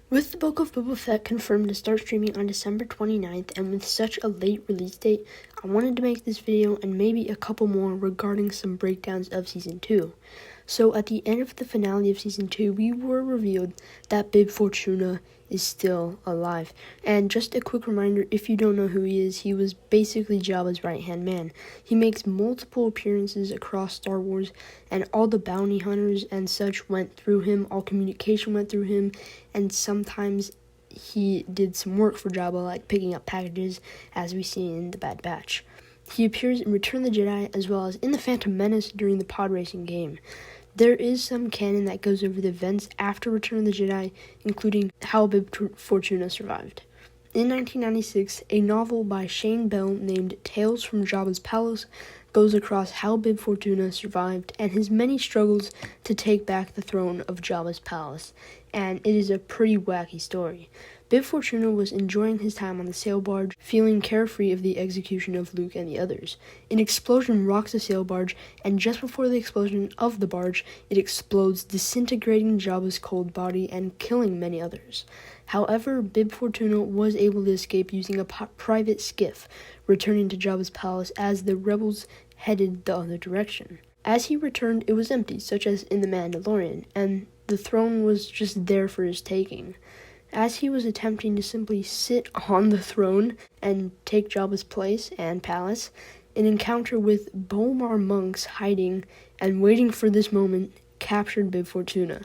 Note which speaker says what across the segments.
Speaker 1: With the Book of Boba Fett confirmed to start streaming on December 29th, and with such a late release date, I wanted to make this video and maybe a couple more regarding some breakdowns of Season 2. So at the end of the finale of Season 2, we were revealed that Bib Fortuna is still alive. And just a quick reminder, if you don't know who he is, he was basically Jabba's right-hand man. He makes multiple appearances across Star Wars, and all the bounty hunters and such went through him, all communication went through him, and sometimes he did some work for Jabba, like picking up packages, as we see in The Bad Batch. He appears in Return of the Jedi, as well as in The Phantom Menace during the pod racing game. There is some canon that goes over the events after Return of the Jedi, including how Bib Fortuna survived. In 1996, a novel by Shane Bell named Tales from Jabba's Palace goes across how Bib Fortuna survived and his many struggles to take back the throne of Jabba's palace, and it is a pretty wacky story. Bib Fortuna was enjoying his time on the sail barge, feeling carefree of the execution of Luke and the others. An explosion rocks the sail barge, and just before the explosion of the barge, it explodes, disintegrating Jabba's cold body and killing many others. However, Bib Fortuna was able to escape using a private skiff, returning to Jabba's palace as the rebels headed the other direction. As he returned, it was empty, such as in The Mandalorian, and the throne was just there for his taking. As he was attempting to simply sit on the throne and take Jabba's place and palace, an encounter with Bomar monks hiding and waiting for this moment captured Bib Fortuna.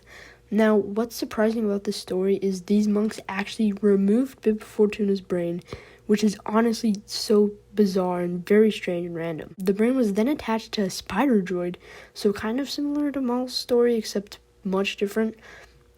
Speaker 1: Now, what's surprising about this story is these monks actually removed Bib Fortuna's brain, which is honestly so bizarre and very strange and random. The brain was then attached to a spider droid, so kind of similar to Maul's story, except much different.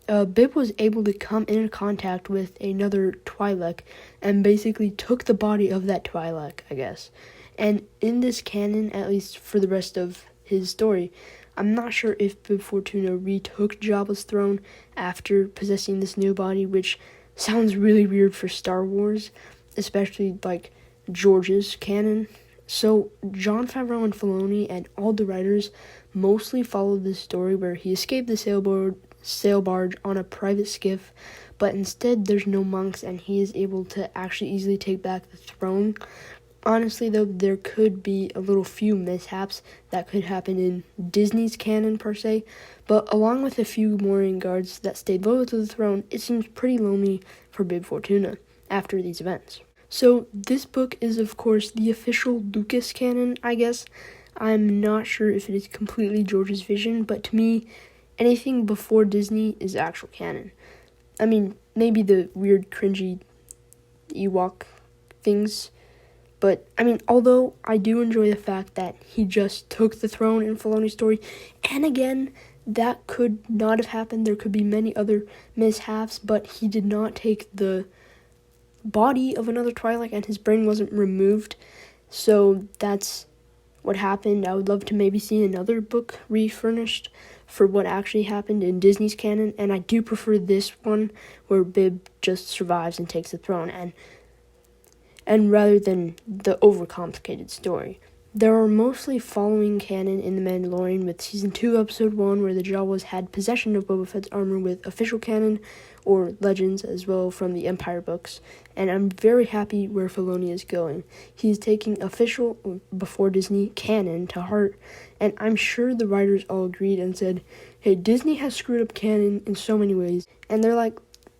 Speaker 1: Bib was able to come into contact with another Twi'lek and basically took the body of that Twi'lek, I guess. And in this canon, at least for the rest of his story, I'm not sure if Bib Fortuna retook Jabba's throne after possessing this new body, which sounds really weird for Star Wars, especially like George's canon. So Jon Favreau and Filoni and all the writers mostly followed this story where he escaped the sail barge on a private skiff, but instead there's no monks and he is able to actually easily take back the throne. Honestly, though, there could be a little few mishaps that could happen in Disney's canon, per se, but along with a few Morian guards that stayed loyal to the throne, it seems pretty lonely for Bib Fortuna after these events. So, this book is, of course, the official Lucas canon, I guess. I'm not sure if it is completely George's vision, but to me, anything before Disney is actual canon. I mean, maybe the weird, cringy Ewok things, but, I mean, although I do enjoy the fact that he just took the throne in Filoni's story, and again, that could not have happened. There could be many other mishaps, but he did not take the body of another Twi'lek, and his brain wasn't removed, so that's what happened. I would love to maybe see another book refurnished for what actually happened in Disney's canon, and I do prefer this one, where Bib just survives and takes the throne, and rather than the overcomplicated story. There are mostly following canon in The Mandalorian, with Season 2, Episode 1, where the Jawas had possession of Boba Fett's armor with official canon, or legends as well from the Empire books, and I'm very happy where Filoni is going. He's taking official, before Disney, canon to heart, and I'm sure the writers all agreed and said, hey, Disney has screwed up canon in so many ways, and they're like,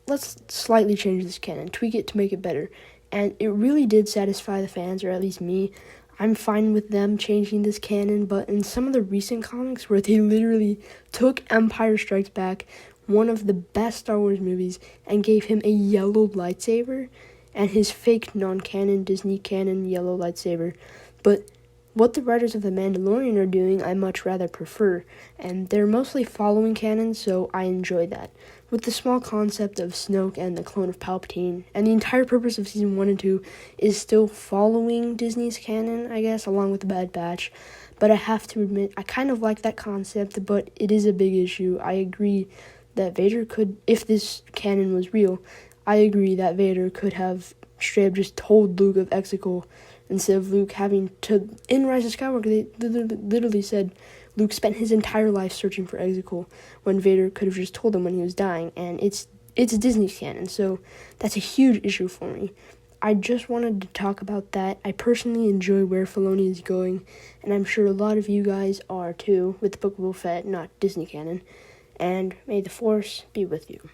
Speaker 1: let's slightly change this canon, tweak it to make it better. And it really did satisfy the fans, or at least me. I'm fine with them changing this canon, but in some of the recent comics where they literally took Empire Strikes Back, one of the best Star Wars movies, and gave him a yellow lightsaber, and his fake non-canon Disney canon yellow lightsaber. But what the writers of The Mandalorian are doing, I much rather prefer, and they're mostly following canon, so I enjoy that. With the small concept of Snoke and the clone of Palpatine, and the entire purpose of Season 1 and 2 is still following Disney's canon, I guess, along with The Bad Batch. But I have to admit, I kind of like that concept, but it is a big issue. I agree that Vader could, if this canon was real, I agree that Vader could have straight up just told Luke of Exegol, instead of Luke having to, in Rise of Skywalker, they literally said Luke spent his entire life searching for Exegol when Vader could have just told him when he was dying, and it's it's Disney canon, so that's a huge issue for me. I just wanted to talk about that. I personally enjoy where Filoni is going, and I'm sure a lot of you guys are too, with the Book of Boba Fett, not Disney canon. And may the Force be with you.